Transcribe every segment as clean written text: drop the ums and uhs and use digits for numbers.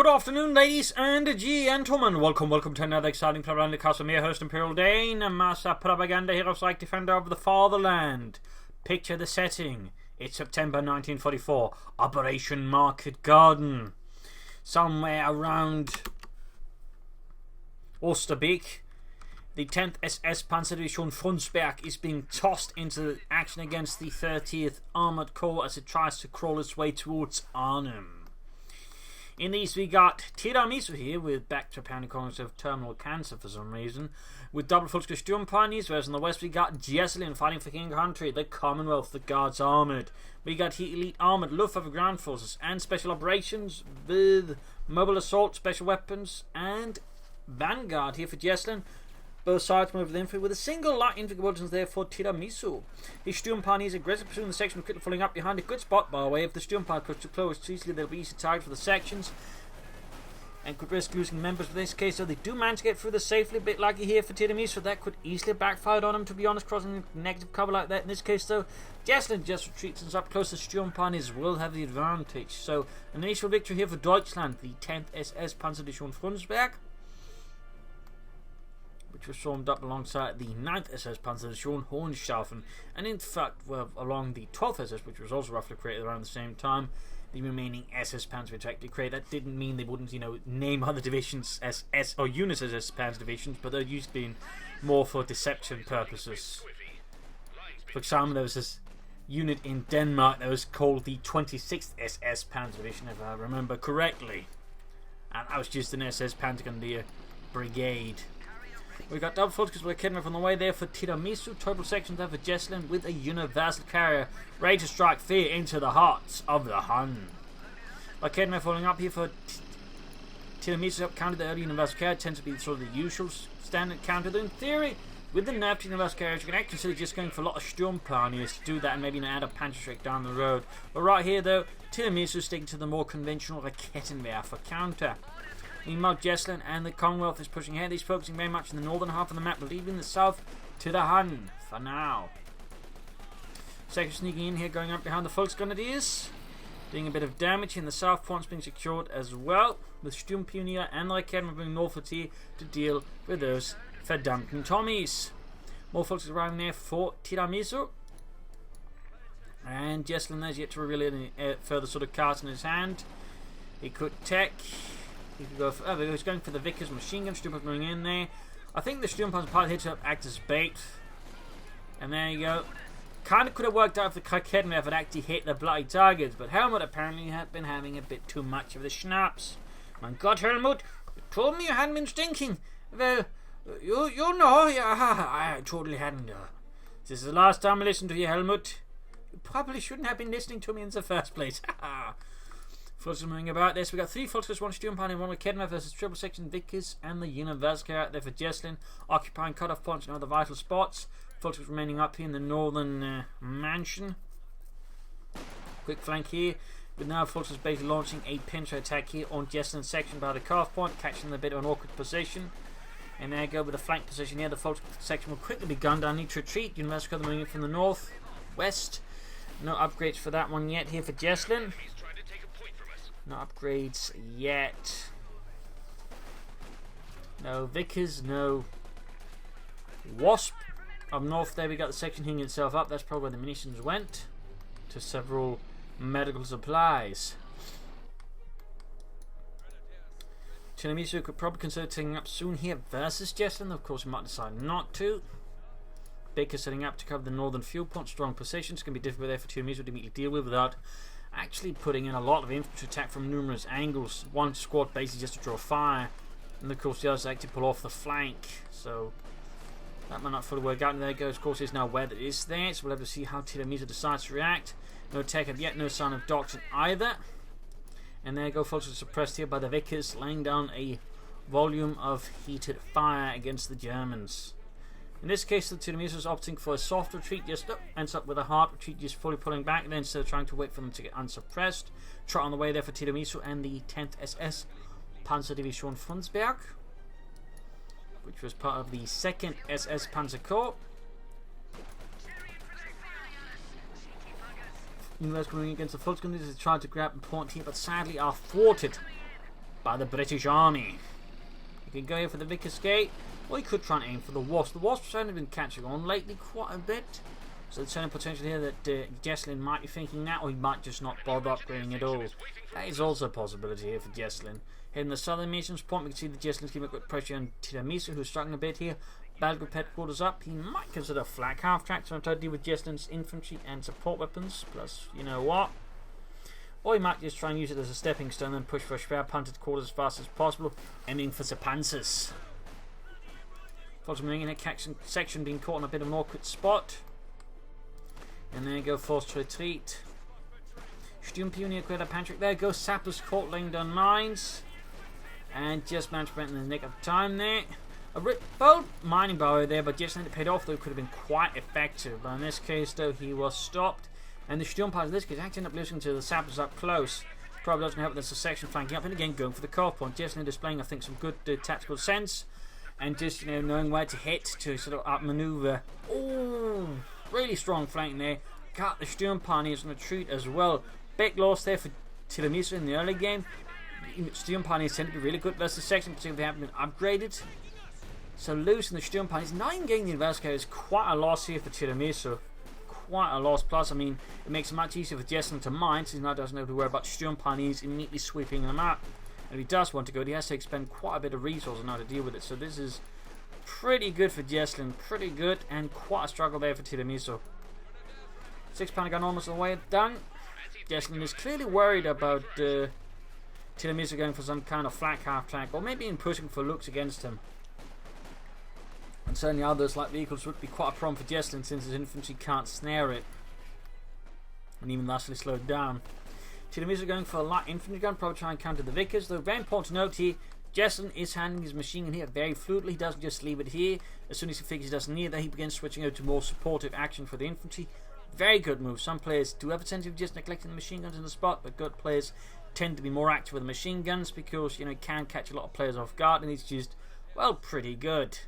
Good afternoon, ladies and gentlemen. Welcome to another exciting Propagandacaster. I'm your host, Imperial Dane, a master propaganda hero, psych defender of the fatherland. Picture the setting. It's September 1944. Operation Market Garden. Somewhere around Osterbeek, the 10th SS Panzerdivision Frundsberg is being tossed into action against the 30th Armored Corps as it tries to crawl its way towards Arnhem. In these we got Tiramisu here with back to pounding cognitive terminal cancer for some reason, with double Volkswagen Sturmpanies, whereas in the west we got Jesulin fighting for King Country, the Commonwealth, the Guards Armoured. We got Elite Armoured, Luftwaffe Ground Forces, and Special Operations with Mobile Assault, Special Weapons, and Vanguard here for Jesulin. Both sides move with infantry with a single light infantry bulletins there for Tiramisu. The Sturmpani is aggressive pursuing the section, quickly falling up behind a good spot by way of the Sturmpani push too close. Easily they'll be easy target for the sections and could risk losing members in this case, so they do manage to get through this safely. A bit lucky here for Tiramisu, that could easily backfire on them, to be honest, crossing negative cover like that. In this case though, Jesulin just retreats and up close. The Sturmpanis will have the advantage. So an initial victory here for Deutschland, the 10th SS Panzerdivision Frundsberg, which was formed up alongside the 9th SS Panzerdivision Hohenstaufen, and in fact, well, along the 12th SS, which was also roughly created around the same time, the remaining SS Panzer which actually created. That didn't mean they wouldn't, name other divisions as S or units as SS Panzer divisions, but they're used to being more for deception purposes. For example, there was this unit in Denmark that was called the 26th SS Panzer Division, if I remember correctly, and that was just an SS Panzergrenadier brigade. We got double force because we're kidding on the way there for Tiramisu. Total sections there for Jesulin with a universal carrier ready to strike fear into the hearts of the Hun. Like Kedmer following up here for Tiramisu up counter. The early universal carrier tends to be sort of the usual standard counter. Though in theory, with the nerfed universal carrier, you can actually consider just going for a lot of Sturmpaniers to do that and maybe add a Panzerstreak down the road. But right here though, Tiramisu is sticking to the more conventional Raketenwehr for counter. Meanwhile, Jesulin and the Commonwealth is pushing ahead. He's focusing very much in the northern half of the map, leaving the south to the Hun for now. Second sneaking in here, going up behind the Volksgrenadiers, doing a bit of damage in the south. Points being secured as well, with Sturmpionier and the Raketen moving northwards here to deal with those verdammten Tommies. More folks arriving there for Tiramisu, and Jesulin has yet to reveal any further sort of cards in his hand. He could tech. He could go for, he was going for the Vickers machine gun. Sturmpans going in there. I think the Sturmpans part here to act as bait. And there you go. Kind of could have worked out if the Crocodiles had actually hit the bloody targets, but Helmut apparently had been having a bit too much of the schnapps. My God, Helmut, you told me you hadn't been stinking. Well, you know, I totally hadn't. This is the last time I listened to you, Helmut. You probably shouldn't have been listening to me in the first place. Forces moving about this. We got 3 Volkswagen, 1 Sturmpani, 1 Raketen versus triple section Vickers and the Universal carrier out there for Jesulin, occupying cutoff points and other vital spots. Volkswagen remaining up here in the northern mansion. Quick flank here, with now Volkswagen basically launching a pincer attack here on Jesulin's section by the cutoff point, catching them a bit of an awkward position. And there you go with the flank position here. The Volkswagen section will quickly be gunned down. Need to retreat. Universal carrier moving in from the north west. No upgrades for that one yet here for Jesulin. No upgrades yet. No Vickers, no Wasp. Up north there we got the section hanging itself up. That's probably where the munitions went. To several medical supplies. Tiramisu could probably consider taking up soon here versus Jesulin. Of course, we might decide not to. Baker setting up to cover the northern fuel point. Strong positions. It's going to be difficult there for Tiramisu to immediately deal with without actually putting in a lot of infantry attack from numerous angles. One squad basically just to draw fire, and of course the others actually pull off the flank, so that might not fully work out. And there goes, of course, is now where that is there, so we'll have to see how Tiramisu decides to react. No attack of yet, no sign of Doctrine either. And there you go, folks, suppressed here by the Vickers, laying down a volume of heated fire against the Germans. In this case, the Tiramisu is opting for a soft retreat, just ends up with a hard retreat, just fully pulling back, and then instead of trying to wait for them to get unsuppressed. Trot on the way there for Tiramisu and the 10th SS Panzerdivision Frundsberg, which was part of the 2nd SS Panzer Corps. Universal going against the Volksgrenadiers is trying to grab the point here, but sadly are thwarted by the British Army. You can go here for the Vickers Gate, or you could try and aim for the Wasp. The Wasp's only been catching on lately quite a bit, so there's only potential here that Jesulin might be thinking that, or he might just not bother upgrading at all. That is also a possibility here for Jesulin. Here in the southern missions point, we can see the Jesulin's keeping good pressure on Tiramisu, who's struggling a bit here. Belgrade headquarters up. He might consider a flak half-track, so I'm trying to deal with Jesulin's infantry and support weapons, plus, you know what? Or he might just try and use it as a stepping stone and push for a spare Panthers quarters as fast as possible, aiming for the Panthers. Folks moving in a section being caught in a bit of an awkward spot. And there you go, forced to retreat. Sturmpioneer create a pantry. There goes Sappers caught laying down mines. And just managed to prevent in the nick of time there. A bold mining barrier there, but just it paid off, though it could have been quite effective. But in this case, though, he was stopped. And the Sturmpioneer in this case actually ended up losing to the Sappers up close. Probably doesn't help, there's a section flanking up, and again going for the core point. Jesulin displaying, I think, some good tactical sense. And just, knowing where to hit to sort of outmaneuver. Oh, really strong flank there. Got the Sturmpioneers on a retreat as well. Big loss there for Tiramisu in the early game. Sturmpioneers tend to be really good versus section, particularly if they haven't been upgraded. So losing the Sturmpioneers, not even getting the Investigator is quite a loss here for Tiramisu. Quite a loss. Plus, I mean, it makes it much easier for Jesulin to mine, since he now doesn't have to worry about Sturmpioneers immediately sweeping them out. And if he does want to go, he has to expend quite a bit of resources now to deal with it. So this is pretty good for Jesulin. Pretty good, and quite a struggle there for Tiramisu. 6-pounder gun almost all the way done. Jesulin is clearly worried about Tiramisu going for some kind of flak half-track, or maybe in pushing for looks against him. And certainly others like vehicles would be quite a problem for Jesulin, since his infantry can't snare it, and even thusly slow it down. Tiramisu going for a light infantry gun, probably try and counter the Vickers, though very important to note here, Jesulin is handling his machine gun here very fluidly. He doesn't just leave it here. As soon as he figures he doesn't need that, he begins switching out to more supportive action for the infantry. Very good move. Some players do have a tendency of just neglecting the machine guns in the spot, but good players tend to be more active with the machine guns because, it can catch a lot of players off guard, and it's just, well, pretty good.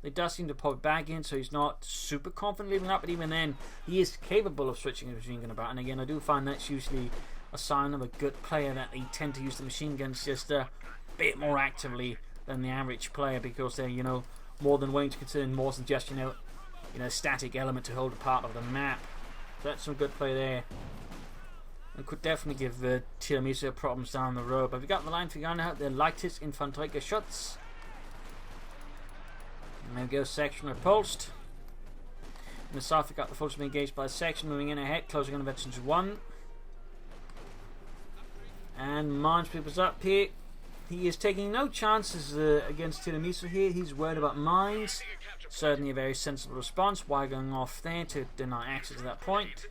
They does seem to pop it back in, so he's not super confident leaving up, but even then, he is capable of switching his machine gun about. And again, I do find that's usually a sign of a good player, that they tend to use the machine guns just a bit more actively than the average player, because they're, more than willing to consider more than just, a static element to hold a part of the map. So that's some good play there. And could definitely give Tiramisu problems down the road. But we've got the line figured out the lightest Infanterie shots. And there we go, section repulsed. In the south, we got the forces being engaged by a section moving in ahead, closing on Veterans 1. And Minesweeper's up here. He is taking no chances against Tiramisu here. He's worried about mines. Certainly a very sensible response. Why going off there to deny access to that point?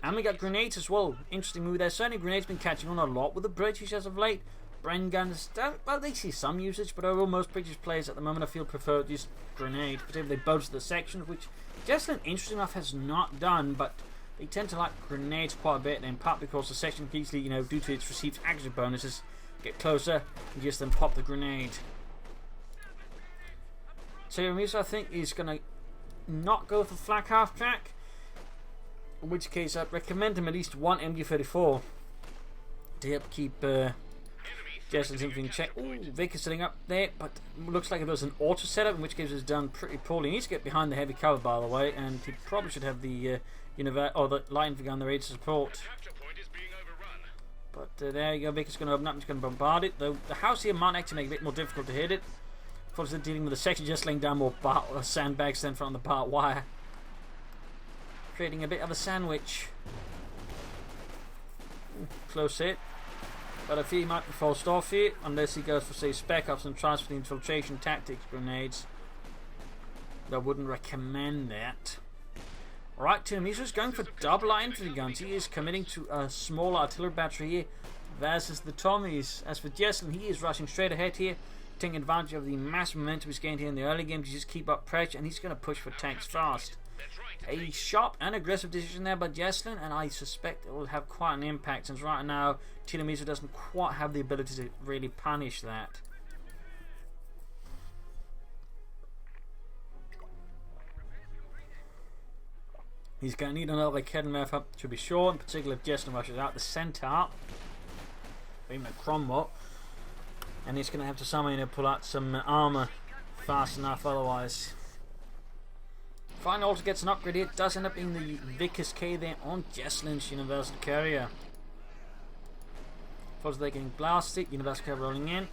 And we got grenades as well. Interesting move there. Certainly grenades been catching on a lot with the British as of late. Bren guns, well, they see some usage, but overall most British players at the moment I feel prefer to use grenades, particularly they boast the sections, which Jesulin, interesting enough, has not done, but they tend to like grenades quite a bit, and in part because the section can easily, due to its received action bonuses, get closer and just then pop the grenade. Tiramisu, I think, is going to not go for flak half track, in which case I'd recommend him at least one MG34 to help keep Jesulin's infantry in check. Ooh, Vic is sitting up there, but looks like it was an auto setup, in which case it's done pretty poorly. He needs to get behind the heavy cover, by the way, and he probably should have the the light infantry gun, the ready to support. But there you go, Vic is going to open up and he's going to bombard it. Though the house here might actually make it a bit more difficult to hit it. Of course, they're dealing with the section just laying down more sandbags than from the barbed wire, creating a bit of a sandwich. Ooh, close hit. But I fear he might be forced off here, unless he goes for, say, spec ops and tries for the infiltration tactics grenades. I wouldn't recommend that. Alright, Tiramisu's going for double light infantry guns. He is committing to a small artillery battery here versus the Tommies. As for Jesulin, he is rushing straight ahead here, taking advantage of the massive momentum he's gained here in the early game to just keep up pressure, and he's going to push for tanks fast. A sharp and aggressive decision there by Jesulin, and I suspect it will have quite an impact, since right now Tiramisu doesn't quite have the ability to really punish that. He's going to need another Kedemeth up to be sure, in particular if Jesulin rushes out the centre. Being Cromwell. And he's going to have to somehow pull out some armour fast enough otherwise. Finally also gets an upgrade here. It does end up being the Vickers K there on Jesulin's Universal Carrier. Plus they're getting blasted. Universal Carrier rolling in.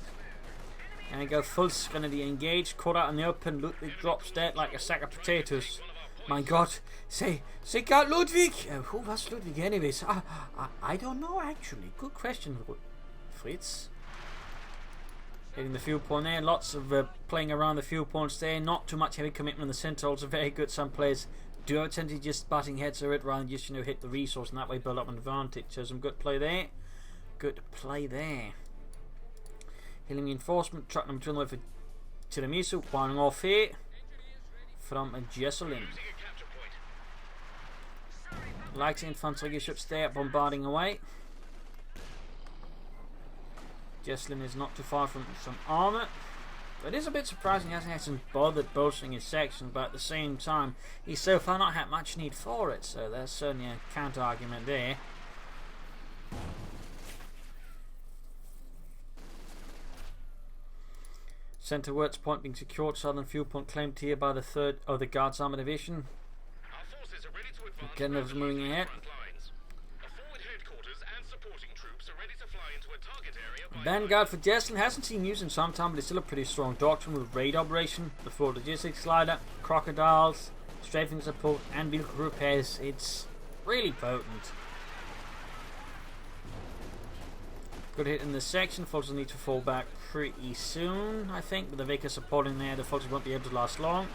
And go full Scunity engaged. Caught out in the open. Ludwig drops dead like a sack of potatoes. My God. Say out Ludwig! Who was Ludwig anyways? I don't know actually. Good question, Fritz. Hitting the fuel point there, lots of playing around the fuel points there, not too much heavy commitment on the Sentinels are very good. Some players do have a tendency just butting heads to it rather than just hit the resource and that way build up an advantage. So some good play there. Good play there. Healing reinforcement, truck number 2 on the way for Tiramisu, firing off here from Jesulin. Light infantry ships there bombarding away. Jesulin is not too far from some armour. But it is a bit surprising he hasn't bothered bolstering his section, but at the same time, he's so far not had much need for it, so there's certainly a counter argument there. Centre Works point being secured, southern fuel point claimed here by the 3rd of the Guards Armour Division. Generals moving ahead. Vanguard for Jesulin hasn't seen use in some time, but it's still a pretty strong Doctrine with raid operation, the full logistics slider, Crocodiles, strafing support, and vehicle repairs. It's really potent. Good hit in this section. Folks will need to fall back pretty soon, I think, with the Vickers supporting there. The folks won't be able to last long.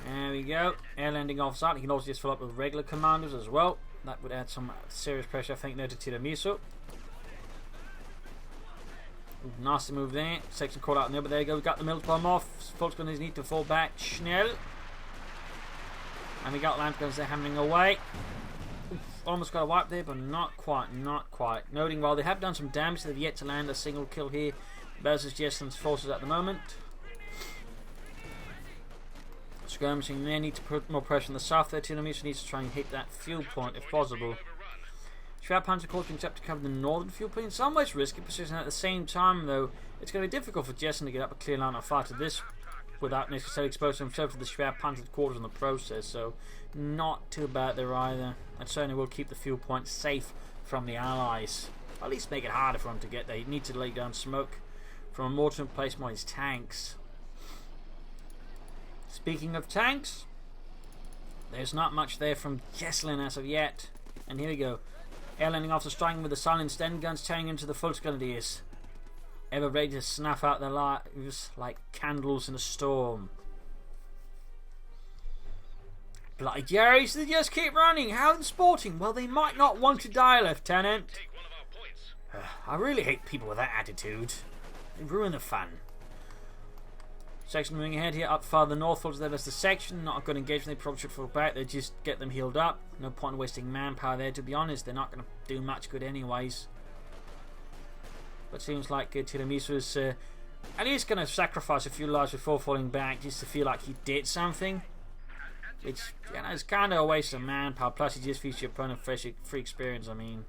There we go. Air landing off site. You can also just fill up with regular commanders as well. That would add some serious pressure, I think, there to Tiramisu. Nasty move there. Section caught out in there, but there you go. We got the middle bomb off. Folks going to need to fall back. Schnell. And we got land guns there hammering away. Oof, almost got a wipe there, but not quite, not quite. Noting while they have done some damage, they've yet to land a single kill here versus Jesulin's forces at the moment. Skirmishing there, need to put more pressure on the south there. Tiramisu needs to try and hit that fuel point if possible. Schwab Panzer Corps being set to cover the northern fuel point. In some ways risky position. At the same time though, it's going to be difficult for Jesulin to get up a clear line of fire to this without necessarily exposing himself to the Schwab Panzer Corps in the process. So not too bad there either. And certainly will keep the fuel point safe from the Allies. At least make it harder for him to get there. He needs to lay down smoke from a mortar emplacement on his tanks. Speaking of tanks, there's not much there from Jesulin as of yet. And here we go. Air landing after striking with the silenced end guns, tearing into the full Scunadiers. Ever ready to snuff out their lives like candles in a storm. Bloody Jerry's, they just keep running. How unsporting. Well, they might not want to die, Lieutenant. I really hate people with that attitude. They ruin the fun. Section moving ahead here, up farther north, towards there, there's the section. Not a good engagement, they probably should fall back. They just get them healed up. No point in wasting manpower there, to be honest. They're not going to do much good anyways. But seems like Tiramisu is at least going to sacrifice a few lives before falling back, just to feel like he did something. Which, you know, is kind of a waste of manpower. Plus, he just feeds your opponent free experience, I mean.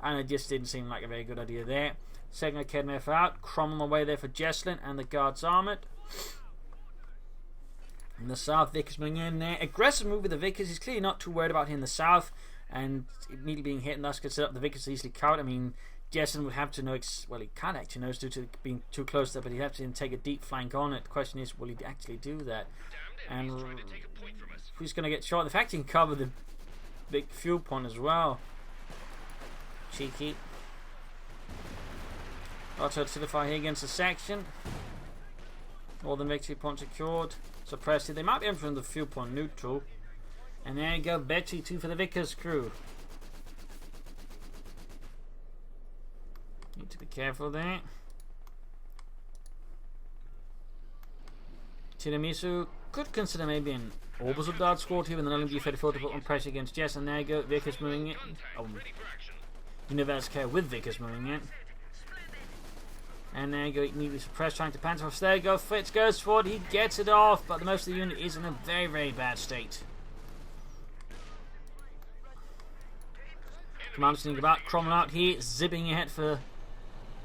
And it just didn't seem like a very good idea there. Second Academy out. Crom on the way there for Jesulin and the Guards Armoured. In the south, Vickers moving in there. Aggressive move with the Vickers. He's clearly not too worried about him in the south. And immediately being hit and thus could set up the Vickers easily covered. I mean, Jesulin would have to know, well, he can't actually know due to being too close there, but he'd have to take a deep flank on it. The question is, will he actually do that? And who's going to get shot? The fact he can cover the big fuel point as well. Cheeky. Auto solidify here against the section. Northern victory point secured. Suppressed it. They might be entering the fuel point neutral. And there you go. Betty 2 for the Vickers crew. Need to be careful there. Tiramisu could consider maybe an orbital dart squad here with an LMG-34 to put on pressure against Jess. And there you go. Vickers moving in. Universal Care with Vickers moving in. And there you go, immediately suppressed, trying to Panthers. There you go, Fritz goes forward, he gets it off, but the most of the unit is in a very, very bad state. Commander's thinking about Cromwell out here, zipping ahead for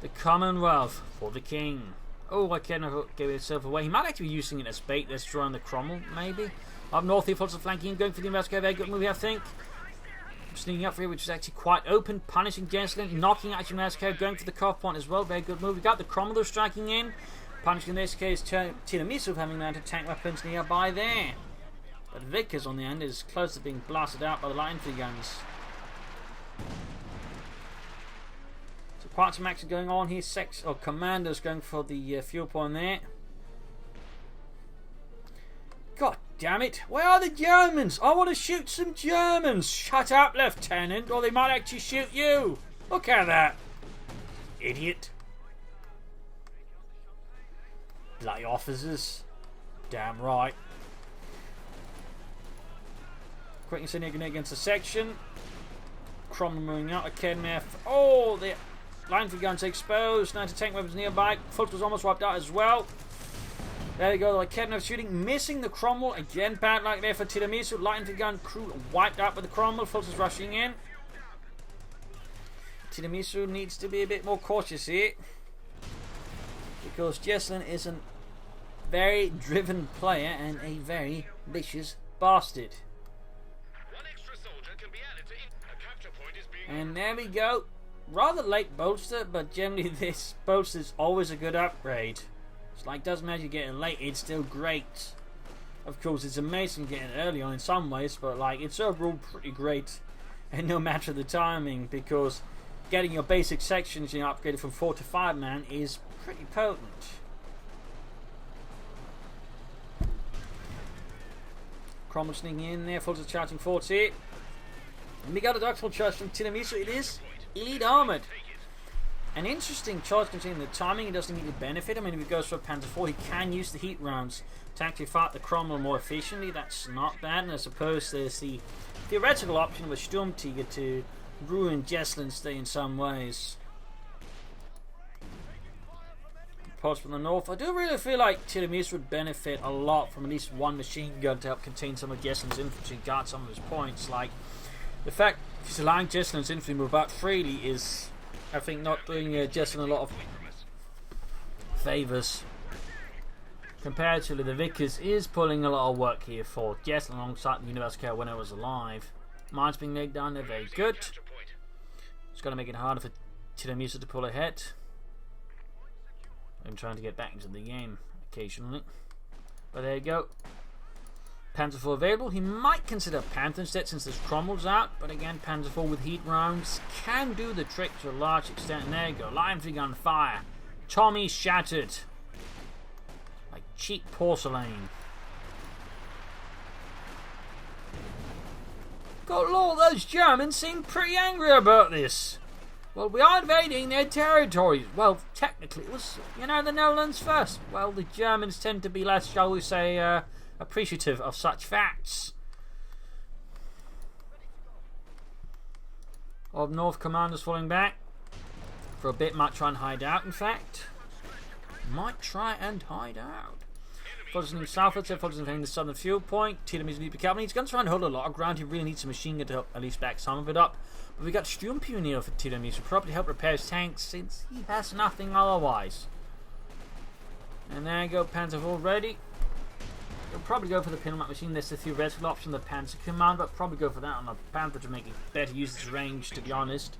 The Commonwealth for the King. Oh, I cannot give itself away. He might actually be using it as bait. Let's draw on the Cromwell, maybe. Up north, he follows the flanking, going for the investigator. Very good movie, I think. Sneaking up here, which is actually quite open. Punishing Jesulin, knocking out investigator, going for the cuff point as well. Very good move. We got the Cromwell striking in. Punishing in this case, Tiramisu having mounted tank weapons nearby there. But Vickers on the end is close to being blasted out by the light infantry guns. So quite some action going on here. Commandos going for the fuel point there. God damn it! Where are the Germans? I want to shoot some Germans! Shut up, Lieutenant, or they might actually shoot you! Look at that! Idiot! Bloody officers. Damn right. Quick incendiary grenade against the section. Cromwell moving out. KMF. Oh, the line for guns exposed. 90 tank weapons nearby. Fultz was almost wiped out as well. There you go. The KMF shooting. Missing the Cromwell. Again, bad luck there for Tiramisu. Light infantry gun crew wiped out with the Cromwell. Fultz is rushing in. Tiramisu needs to be a bit more cautious here. Because Jesulin is a very driven player and a very vicious bastard. And there we go. Rather late bolster, but generally this bolster is always a good upgrade. It's like, doesn't matter you getting late, it's still great. Of course, it's amazing getting it early on in some ways, but like, it's overall pretty great. And no matter the timing, because getting your basic sections upgraded from 4 to 5 man is pretty potent. Cromwell sneaking in there, Fultz charging 40. And we got a Doctrine charge from Tiramisu. It is elite armoured. An interesting charge considering the timing. It doesn't immediately benefit. I mean, if he goes for a Panzer 4, he can use the heat rounds to actually fight the Cromwell more efficiently. That's not bad. And I suppose there's the theoretical option of a Sturmtiger to ruin Jesulin's day in some ways. Reports from the north. I do really feel like Tiramisu would benefit a lot from at least one machine gun to help contain some of Jesulin's infantry, guard some of his points. Like, the fact he's allowing Jesulin's infantry move about freely is, I think, not doing Jesulin a lot of favours. Comparatively, the Vickers is pulling a lot of work here for Jesulin alongside the Universal Care when it was alive. Mines being laid down, they're very good. It's going to make it harder for Tiramisu to pull ahead. I'm trying to get back into the game occasionally. But there you go. Panzer 4 available. He might consider Panther instead since there's Cromwell's out. But again, Panzer 4 with heat rounds can do the trick to a large extent. And there you go. Light infantry gun fire. Tommy shattered. Like cheap porcelain. God lord, those Germans seem pretty angry about this. Well, we are invading their territories. Well, technically it was, the Netherlands first. Well, the Germans tend to be less, shall we say, appreciative of such facts. Of North commanders falling back. For a bit, might try and hide out, in fact. Might try and hide out. Focusing southwards, they're focusing on the southern fuel point. Tiramisu needs to be careful. He's going to try and hold a lot of ground. He really needs a machine gun to help at least back some of it up. But we got Sturmpioneer for Tiramisu, probably help repair his tanks since he has nothing otherwise. And there you go, Panzer 4 ready. He'll probably go for the Pinomat machine. There's the theoretical option, the Panzer Command, but probably go for that on the Panther to make it better use its range, to be honest.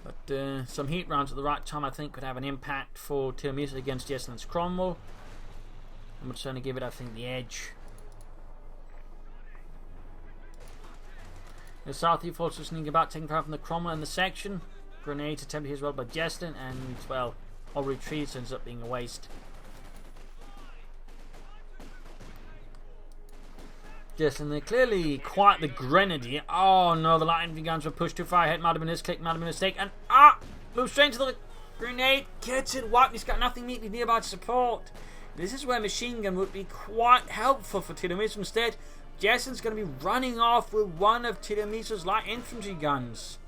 But some heat rounds at the right time, I think, could have an impact for Tiramisu against Jesulin's Cromwell. And would certainly give it, I think, the edge. The South East forces sneaking about, taking fire from the Cromwell in the section. Grenades attempted here as well by Jesulin, and, well, all retreats ends up being a waste. Jesulin, they're clearly quite the grenadier. Oh no, the light infantry guns were pushed too far ahead. Might have been his click, might have been a mistake. And move straight into the grenade. Gets it wiped. He's got nothing immediately nearby to support. This is where machine gun would be quite helpful for Tiramisu. Instead, Jesulin's going to be running off with one of Tiramisu's light infantry guns.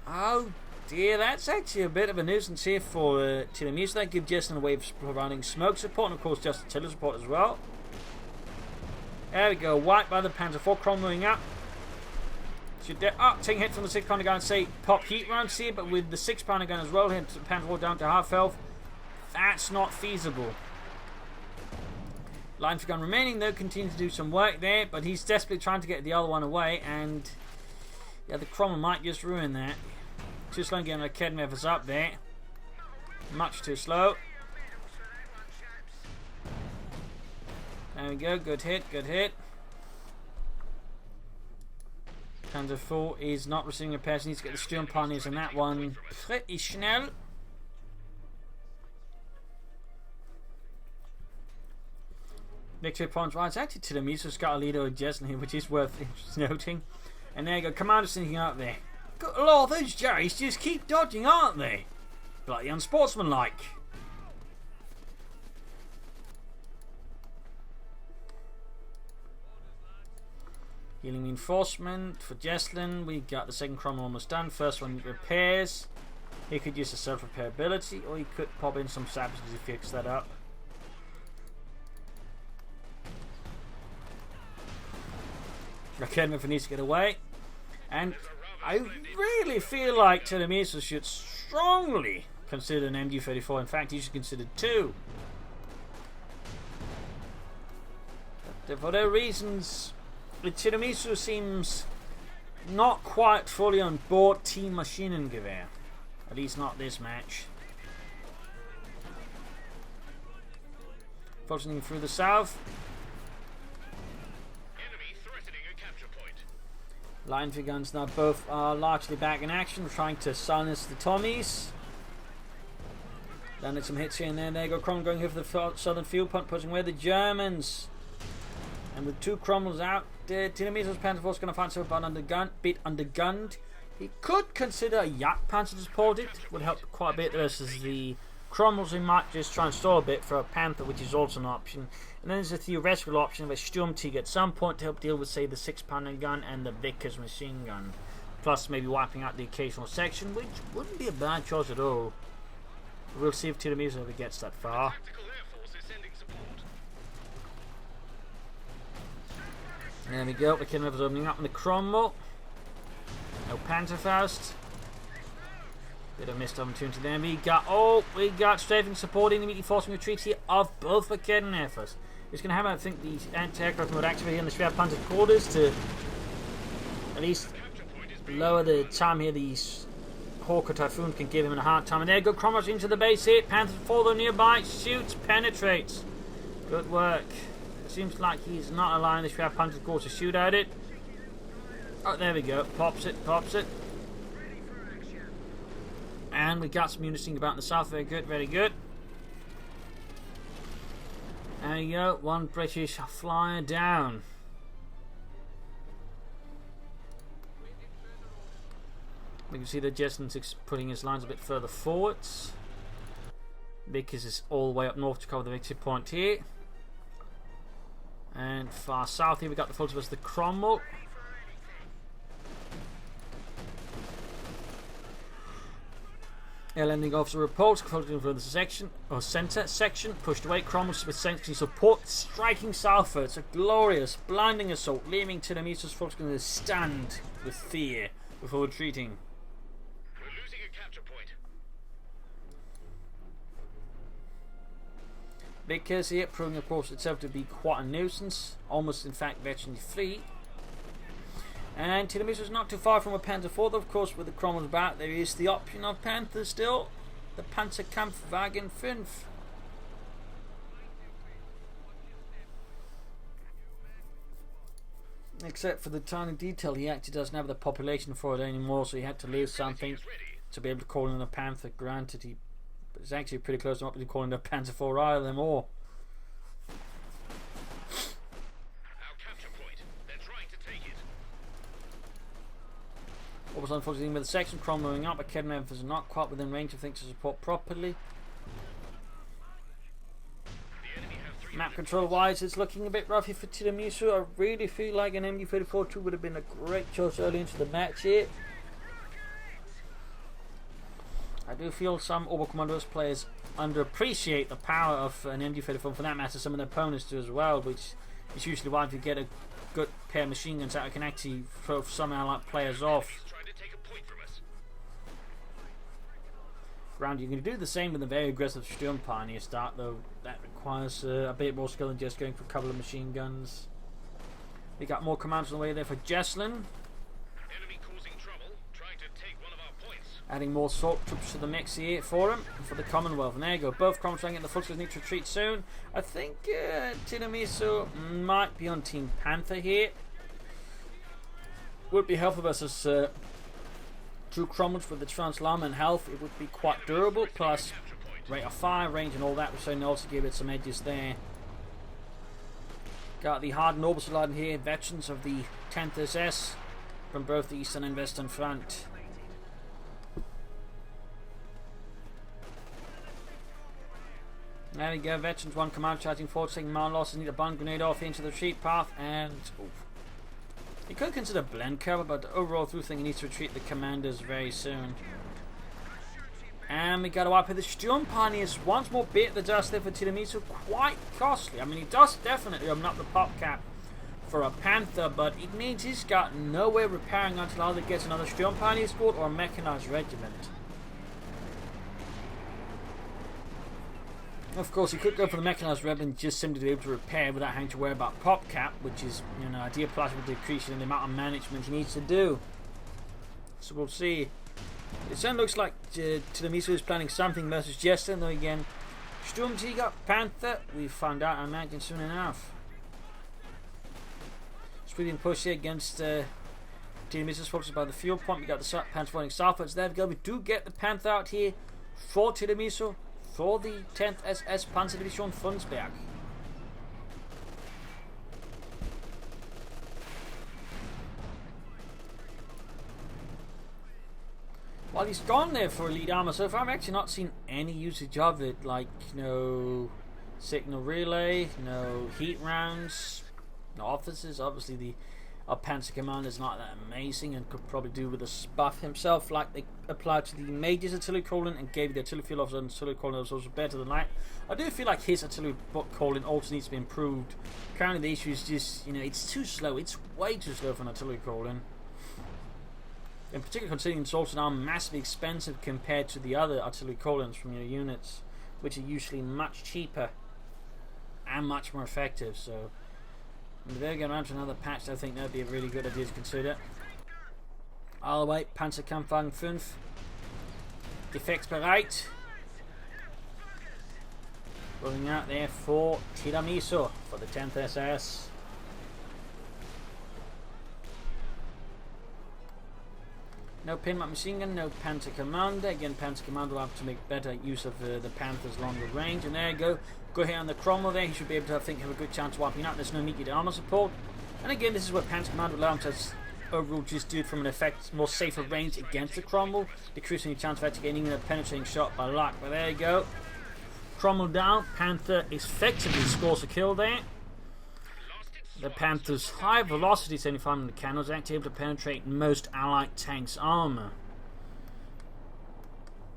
Oh dear, that's actually a bit of a nuisance here for Tiramisu. That gives Jesulin a way of providing smoke support, and of course just artillery support as well. There we go, wiped by the Panzer 4, Cromwell moving up. Should take hit from the 6-pounder gun and say pop heat rounds here, but with the 6-pounder gun as well, hit Panther down to half health. That's not feasible. Line for gun remaining though, continues to do some work there, but he's desperately trying to get the other one away, and yeah, the Cromwell might just ruin that. Too slow getting the Kedmevers up there. Much too slow. There we go, good hit, good hit. Panzer 4 is not receiving repairs, needs to get the Sturm Pioneers on that one pretty schnell. Victory points right. It's actually Tiramisu, Scotalido, and Jesulin here, which is worth noting. And there you go, Commander sneaking up there. Good lord, those Jerrys just keep dodging, aren't they? Bloody unsportsmanlike. Healing reinforcement for Jesulin. We got the second Cromwell almost done. First one repairs. He could use the self-repair ability, or he could pop in some savages to fix that up. Rakenman needs to get away. And I really feel like Tiramisu should strongly consider an MG34. In fact, he should consider 2. But for their reasons, Tiramisu seems not quite fully on board Team Maschinengewehr. At least not this match. Focusing through the south. Line for guns now both are largely back in action, trying to silence the Tommies. Landed some hits here and there. There you go, Cromwell going here for the southern field punt, pushing away the Germans. And with 2 Cromwells out, Tiramizu's Panzer Force going to find himself a bit undergunned. He could consider a Yak Panzer to support it. Would help quite a bit versus the Cromwells, who might just try and stall a bit for a Panther, which is also an option. And then there's a theoretical option of a Sturmtiger at some point to help deal with, say, the 6-pounder gun and the Vickers machine gun. Plus maybe wiping out the occasional section, which wouldn't be a bad choice at all. We'll see if Tiramisu ever gets that far. There we go, the Kinrivers opening up in the Cromwell. No Panzerfaust. Bit of missed opportunity there. We got strafing supporting, immediately forcing retreat here of both the Ketteneffers. It's going to have, I think, the anti-aircraft mode activated on the Schwerpanzer quarters to at least lower the time here these Hawker Typhoon can give him a hard time. And there you go, Cromwell into the base here. Panzer 4 though nearby, shoots, penetrates. Good work. It seems like he's not allowing the Schwerpanzer quarters to shoot at it. Oh, there we go. Pops it, pops it. And we got some units thinking about in the south. Very good, very good. There you go. 1 British flyer down. We can see that Jesulin's putting his lines a bit further forwards, because it's all the way up north to cover the victory point here. And far south here we got the full of the Cromwell. Air landing officer repulsed, floating from the section or center section, pushed away. Cromwell with sentry support, striking southwards. A glorious, blinding assault, leaving Tiramisu's folks going to stand with fear before retreating. We're losing a capture point. Because here, proving of course itself to be quite a nuisance, almost in fact virtually free. And Tiramisu is not too far from a Panzer 4, though, of course, with the Cromwell's about. There is the option of Panthers still. The Panzerkampfwagen 5. Except for the tiny detail, he actually doesn't have the population for it anymore, so he had to lose something to be able to call in a Panther. Granted, it's actually pretty close to not calling it a Panzer 4 either more. What was unfortunately with the section, Cromwell moving up, but Kedmevers is not quite within range of things to support properly. Map control wise, it's looking a bit roughy for Tiramisu. I really feel like an MG34-2 would have been a great choice early into the match here. I do feel some Oberkommandos players underappreciate the power of an MG34, for that matter some of their opponents do as well, which It's usually why if you get a good pair of machine guns that can actually throw some allied players off. Trying to take a point from us. Ground, you can do the same with a very aggressive Sturm Pioneer start, though that requires a bit more skill than just going for a couple of machine guns. We got more commands on the way there for Jesulin. Enemy causing trouble, trying to take one of our points. Adding more assault troops to the mix here for him, for the Commonwealth. And there you go, both Commonwealth trying to get the footage, need to retreat soon. I think Tiramisu might be on Team Panther here. Would be helpful versus two Cromwells with the Translam and health. It would be quite durable, plus rate of fire, range and all that, which certainly also give it some edges there. Got the Hardened Orbital Line here, veterans of the 10th SS from both the Eastern and Western Front. There we go, veterans, one command charging forward, taking mile losses, need a bomb grenade off into the retreat path, and you could consider blend cover, but the overall through thing, he needs to retreat the commanders very soon. And we got to wipe the Sturm Pioneers once more bit the dust there for Tiramisu, quite costly. I mean, he does definitely open up the pop cap for a Panther, but it means he's got no way of repairing until either gets another Sturm Pioneer squad or a mechanized regiment. Of course, he could go for the mechanized regiment just simply to be able to repair without having to worry about pop cap, which is, you know, ideal plus with decreasing in the amount of management he needs to do. So we'll see. It certainly looks like Tiramisu is planning something versus Jesulin, though again, Sturmtiger, Panther, we find out, I imagine, soon enough. Sweeping push here against Tiramisu's forces by the fuel point. We got the Panther fighting southwards. There we go. We do get the Panther out here for Tiramisu, for the 10th SS Panzer Division Funsberg. While he's gone there for elite armor, so far I've actually not seen any usage of it, like no signal relay, no heat rounds, no officers. Obviously the Panzer Commander is not that amazing and could probably do with a buff himself, like they applied to the Major's artillery calling and gave the artillery field officer and artillery calling was also better than that. I do feel like his artillery calling also needs to be improved. Currently the issue is just, you know, it's too slow. It's way too slow for an artillery calling. In particular, considering it's also now massively expensive compared to the other artillery call-ins from your units, which are usually much cheaper and much more effective. So, if they're going around to another patch, I think that would be a really good idea to consider. All the way, Panzerkampfwagen 5, defectsbereit. Rolling out there for Tiramisu for the 10th SS. No Pinmat machine gun, no Panther Commander. Again, Panther Commander will have to make better use of the Panther's longer range. And there you go. Go here on the Cromwell there. He should be able to, I think, have a good chance of wiping out. There's no immediate armor support. And again, this is where Panther Commander will allow him to overall just do it from an effect, more safer range against the Cromwell, decreasing the chance of actually getting a penetrating shot by luck. But there you go. Cromwell down. Panther effectively scores a kill there. The Panther's high velocity 75 in the cannon was actually able to penetrate most allied tanks' armor.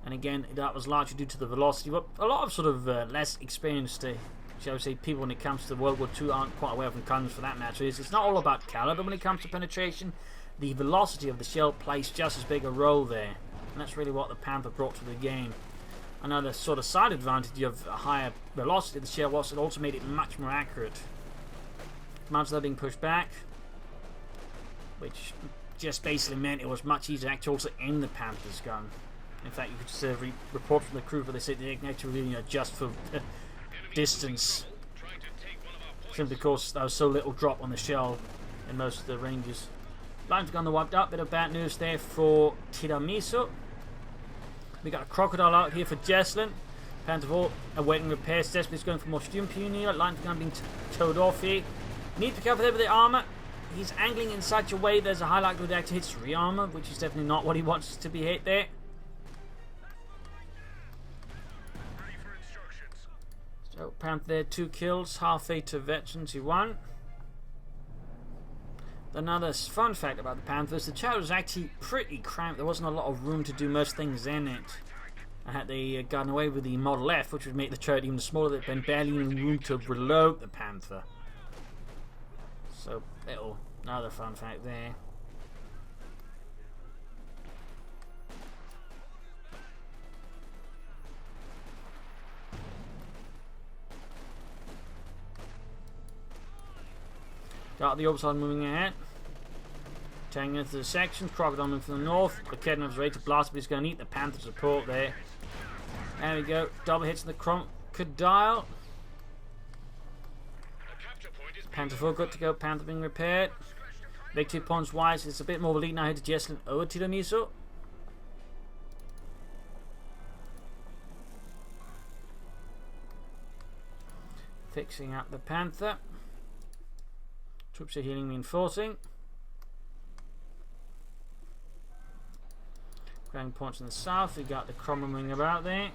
And again, that was largely due to the velocity. But a lot of sort of less experienced, shall we say, people when it comes to World War II aren't quite aware of the guns for that matter. It's not all about caliber when it comes to penetration. The velocity of the shell plays just as big a role there. And that's really what the Panther brought to the game. Another sort of side advantage of a higher velocity of the shell was it also made it much more accurate. Commands are being pushed back, which just basically meant it was much easier to actually also aim the Panther's gun. In fact, you could just report from the crew where they said they can actually really adjust for distance, simply because there was so little drop on the shell in most of the ranges. Lines gun wiped up. Bit of bad news there for Tiramisu. We got a Crocodile out here for Jesulin. Panther awaiting repairs. Desperately is going for more Sturm Pioneer. Lines gun being towed off here. Need to cover there with the armor. He's angling in such a way there's a high likelihood to actually hit 3 armor, which is definitely not what he wants to be hit there. So Panther there, 2 kills, halfway to veterans who won. Another fun fact about the Panthers, the chassis was actually pretty cramped. There wasn't a lot of room to do most things in it. And had they gotten away with the Model F, which would make the turret even smaller, there'd been barely even room to reload the Panther. So, another fun fact there. Got the upside moving ahead. Taking into the section. Crocodile moving from the north. Propagandacaster ready to blast, but he's going to eat the Panther support there. There we go. Double hits in the Crocodile. Panther 4 good to go. Panther being repaired. Big 2 points wise. It's a bit more of a lead now here to Jesulin over Tiramisu. Fixing up the Panther. Troops are healing, reinforcing. Grabbing points in the south. We got the Cromwell moving about there.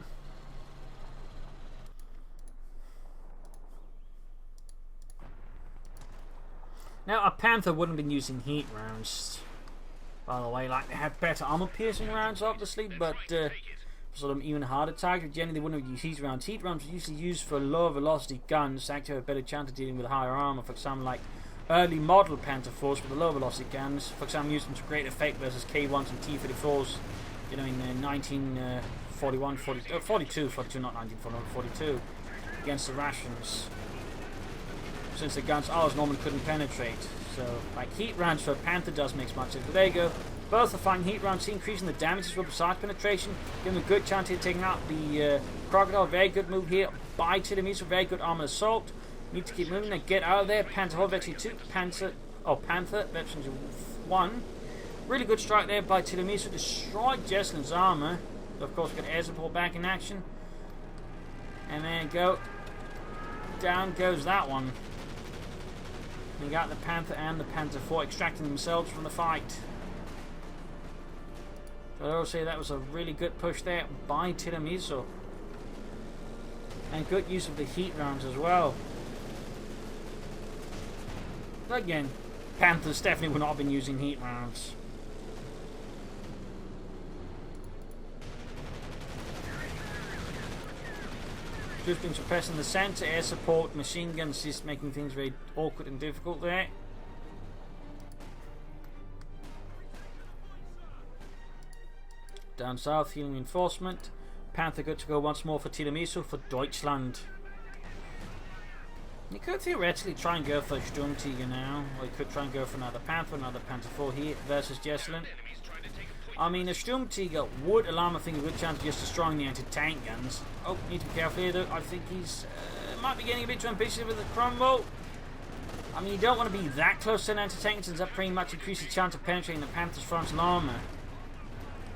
Now, a Panther wouldn't have been using heat rounds, by the way. Like, they had better armor piercing rounds, obviously, but sort of even harder targets. Generally, they wouldn't have used heat rounds. Heat rounds are usually used for lower velocity guns to actually have a better chance of dealing with higher armor. For example, like early model Panther 4s with the lower velocity guns. For example, used them to great effect versus K1s and T-34s. You know, in 1941, 42, not 1941, 42, against the Russians. Since the guns ours normally couldn't penetrate. So, like, heat rounds for a Panther does make much sense. But there you go. Both are fine heat rounds, increasing the damage as well besides penetration. Giving a good chance here taking out the Crocodile. Very good move here by Tiramisu. Very good armor assault. Need to keep moving and get out of there. Panther hold veteran 2. Panther, veteran 1. Really good strike there by Tiramisu. Destroyed Jesulin's armor. Of course, got air support back in action. And there you go. Down goes that one. We got the Panther and the Panther 4 extracting themselves from the fight. So I will say that was a really good push there by Tiramisu. And good use of the heat rounds as well. But again, Panthers definitely would not have been using heat rounds. Just been suppressing the center, air support, machine guns, just making things very awkward and difficult there. Down south, healing reinforcement. Panther good to go once more for Tiramisu for Deutschland. You could theoretically try and go for Sturmtiger now, or you could try and go for another Panther 4 here versus Jesulin. I mean, a Sturmtiger would allow him, I think, a good chance of just destroying the anti-tank guns. Oh, need to be careful here, though. I think he's might be getting a bit too ambitious with the Cromwell. I mean, you don't want to be that close to an anti-tank, since that pretty much increases the chance of penetrating the Panther's frontal armor.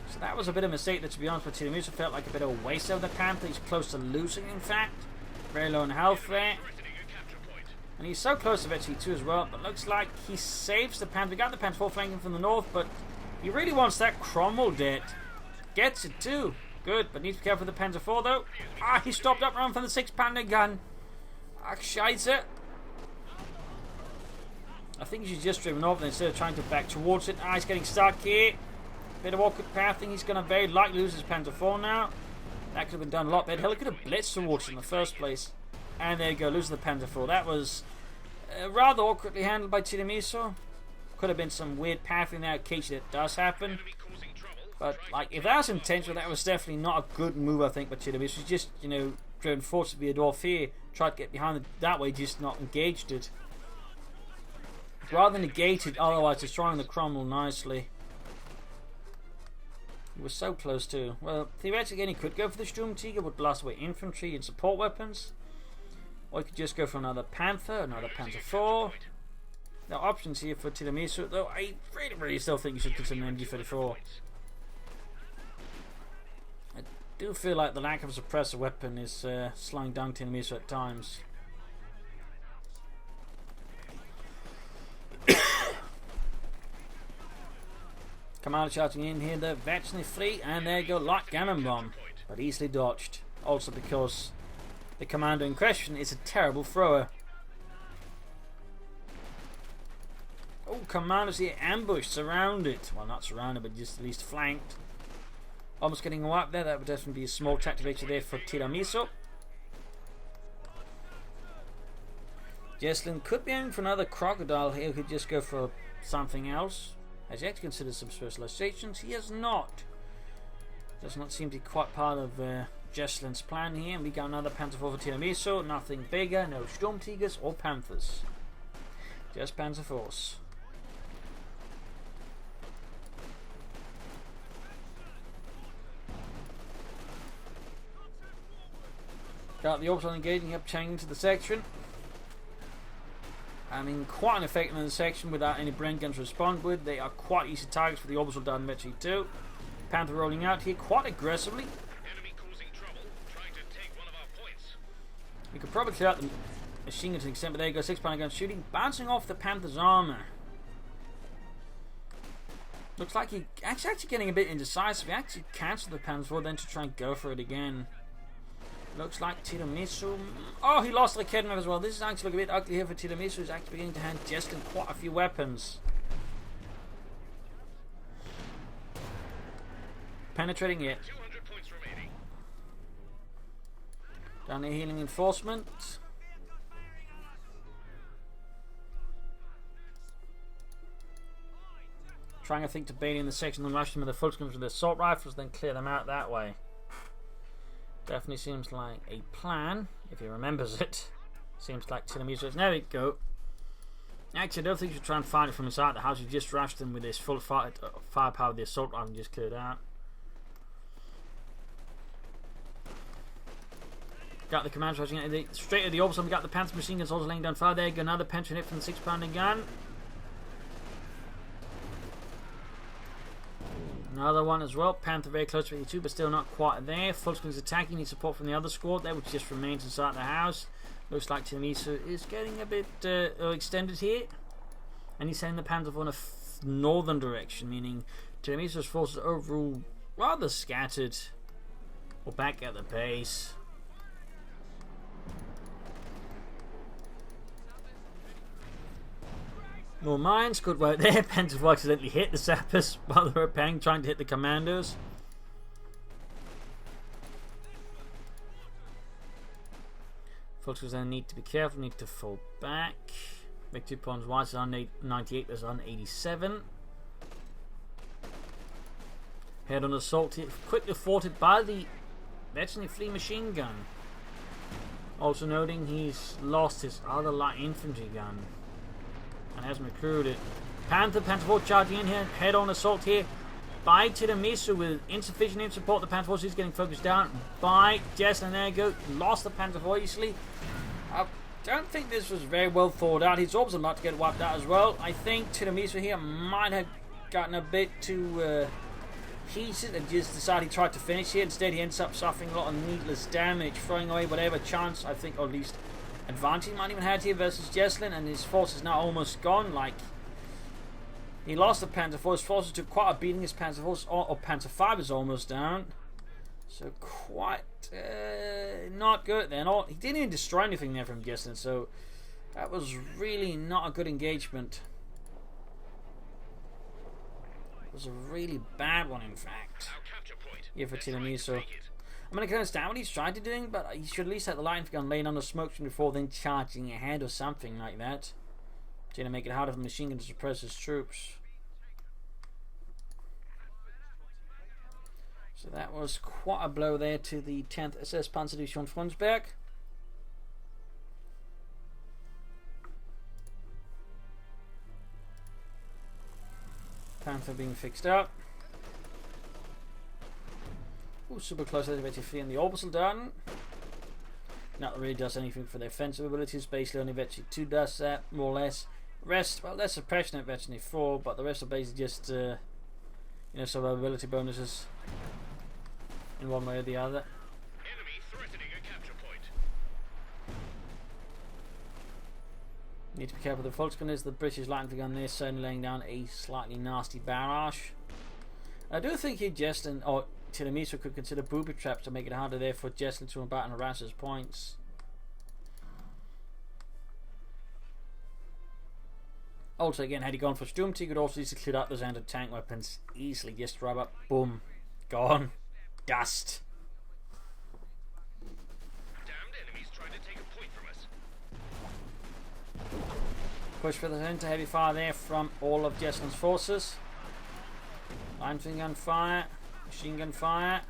So that was a bit of a mistake that, to be honest, with Tiramisu felt like a bit of a waste of the Panther. He's close to losing, in fact. Very low in health there. And he's so close to Veteran 2 as well, but looks like he saves the Panther. We got the Panther 4 flanking from the north, but he really wants that Cromwell dead. Gets it too. Good, but needs to be careful with the Panther 4 though. Ah, he stopped up around from the 6-pounder gun. Ach, scheiße. I think he's just driven off instead of trying to back towards it. Ah, he's getting stuck here. Bit of awkward pathing. He's going to very likely lose his Panther 4 now. That could have been done a lot better. Hell, he could have blitzed towards it in the first place. And there you go, losing the Panther 4. That was rather awkwardly handled by Tiramisu. Could have been some weird pathing there occasionally that does happen. But, like, if that was intentional, that was definitely not a good move, I think, by Tiramisu. He's just, you know, driven forcibly off here. Tried to get behind it that way, just not engaged it. Rather than negate it, otherwise destroying the Cromwell nicely. He was so close too. Well, theoretically, he could go for the Sturmtiger, would blast away infantry and support weapons. Or he could just go for another Panther 4. There are options here for Tiramisu, though I really still think you should consider an MG34. I do feel like the lack of a suppressor weapon is slowing down Tiramisu at times. Commander charging in here, they're virtually free, and there you go, light cannon bomb, but easily dodged. Also because the commander in question is a terrible thrower. Oh, commanders here ambushed, surrounded. Well, not surrounded, but just at least flanked. Almost getting wiped there. That would definitely be a small tactivator there for Tiramisu. Jesulin could be aiming for another Crocodile here, could just go for something else. Has he actually considered some specializations? He has not. Does not seem to be quite part of Jesulin's plan here. And we got another Panzer IV for Tiramisu. Nothing bigger, no Sturmtigers or Panthers. Just Panzer Force. Got the orbital engaging up, changing to the section. I mean, quite an effective in the section without any brain guns to respond with. They are quite easy targets for the orbital dart eventually too. Panther rolling out here quite aggressively. Enemy causing trouble, trying to take one of our points. We could probably clear out the machine gun to an extent, but there you go, 6-pounder gun shooting, bouncing off the Panther's armor. Looks like he actually getting a bit indecisive. He actually cancelled the Panzer IV then to try and go for it again. Looks like Tiramisu. Oh, he lost the Kednev as well. This is actually looking a bit ugly here for Tiramisu. He's actually beginning to hand Jesulin quite a few weapons. Penetrating it. 200 points remaining. Down there, healing enforcement. Trying, I think, to bait in the section and rush them with the full screens with the assault rifles, then clear them out that way. Definitely seems like a plan, if he remembers it. Seems like Tiramisu. There we go. Actually, I don't think you should try and find it from inside the house. You just rush them with this full firepower of the assault rifle and just clear it out. Got the commanders rushing at straight at the orbital. We got the Panther machine guns also laying down fire. There you go. Another pension hit from the 6-pounder gun. Another one as well. Panther very close to 82, but still not quite there. Full screen's attacking. Need support from the other squad there, which just remains inside the house. Looks like Tiramisu is getting a bit extended here. And he's sending the Panther in a northern direction, meaning Tiramisu's forces are overall rather scattered. Or back at the base. More mines, good work there. Panthers accidentally hit the sappers while they were trying to hit the commandos. Folks then need to be careful, need to fall back. Make 2 points wide, it's on 98, there's on 87. Head on assault here, quickly thwarted by the veteran fleet machine gun. Also noting he's lost his other light infantry gun. And hasn't recruited. Panther 4 charging in here. Head on assault here by Tiramisu with insufficient aim support. The Panther 4 is getting focused down by Jesulin. There you go. Lost the Panther 4 easily. I don't think this was very well thought out. His orbs are about to get wiped out as well. I think Tiramisu here might have gotten a bit too heated and just decided he tried to finish here. Instead, he ends up suffering a lot of needless damage, throwing away whatever chance, I think, or at least advantage he might even had here versus Jesulin, and his force is now almost gone. Like, he lost the Panzer IV. His forces took quite a beating. His Panzer IV or Panzer V is almost down. So quite not good then. He didn't even destroy anything there from Jesulin, so that was really not a good engagement. It was a really bad one, in fact. Yeah, for Tiramisu. I mean, I can understand what he's trying to do, but he should at least have the light gun laying on the smoke screen before then charging ahead or something like that. Trying to make it harder for the machine gun to suppress his troops. So that was quite a blow there to the 10th SS Panzerdivision Fronsberg. Panther being fixed up. Ooh, super close elevator free in the orbital done. Not that really does anything for their offensive abilities. Basically, only Vetchi 2 does that, more or less. Rest, well, there's suppression at Vetchi 4, but the rest are basically just, some ability bonuses in one way or the other. Enemy threatening a capture point. Need to be careful with the Volksgun is the British light infantry gun there, certainly laying down a slightly nasty barrage. I do think he Jesulin or Tiramisu could consider booby traps to make it harder there for Jesulin to combat and harass his points. Also, again, had he gone for Sturm, he could also easily clear up those anti-tank weapons easily. Just rub up, boom, gone, dust. Damned enemies trying to take a point from us. Push further into heavy fire there from all of Jesulin's forces. Machine gun fire. Machine gun fire.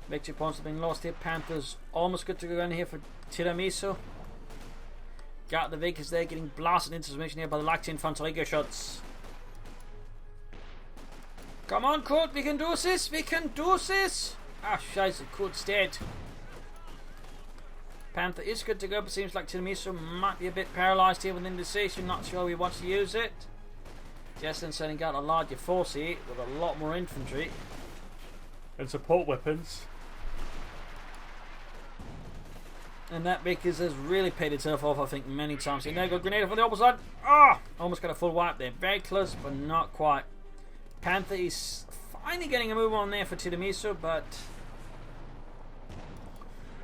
Victory points have been lost here. Panthers almost good to go in here for Tiramisu. Got the vehicles there getting blasted into submission here by the Lactin Infanterie shots. Come on, Kurt, we can do this! We can do this! Ah, scheiße, Kurt's dead. Panther is good to go, but seems like Tiramisu might be a bit paralysed here with indecision. Not sure he wants to use it. Jesulin sending out a larger force here with a lot more infantry and support weapons. And that because has really paid itself off, I think, many times. Here, there go grenade for the opposite. Ah! Almost got a full wipe there. Very close, but not quite. Panther is finally getting a move on there for Tiramisu, but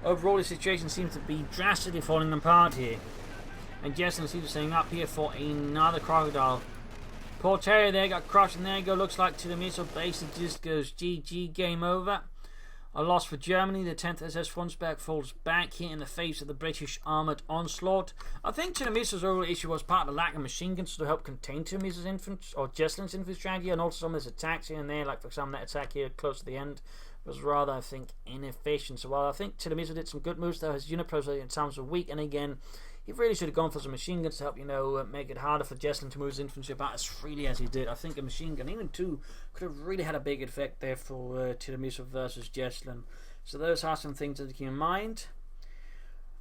overall the situation seems to be drastically falling apart here. And Jesulin seems to be setting up here for another Crocodile. Poor Terry there got crushed, and there you go. Looks like Tiramisu basically just goes GG, game over. A loss for Germany. The 10th SS Fronsberg falls back here in the face of the British armoured onslaught. I think Tiramisu's overall issue was part of the lack of machine guns to help contain Tiramisu's infantry, or Jesulin's infantry strategy, and also some of his attacks here and there, like for example that attack here close to the end was rather, I think, inefficient. So while I think Tiramisu did some good moves, though, his unit probably at times were weak, and again, he really should have gone for some machine guns to help, make it harder for Jesulin to move his infantry about as freely as he did. I think a machine gun, even two, could have really had a big effect there for Tiramisu versus Jesulin. So those are some things to keep in mind.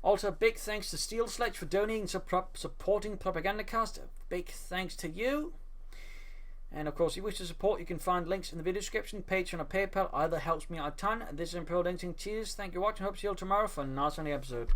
Also, big thanks to Steel Sledge for donating and supporting Propagandacaster. Big thanks to you. And of course, if you wish to support, you can find links in the video description. Patreon or PayPal either helps me out a ton. This is Imperial Editing. Cheers, thank you for watching. Hope to see you all tomorrow for a nice episode.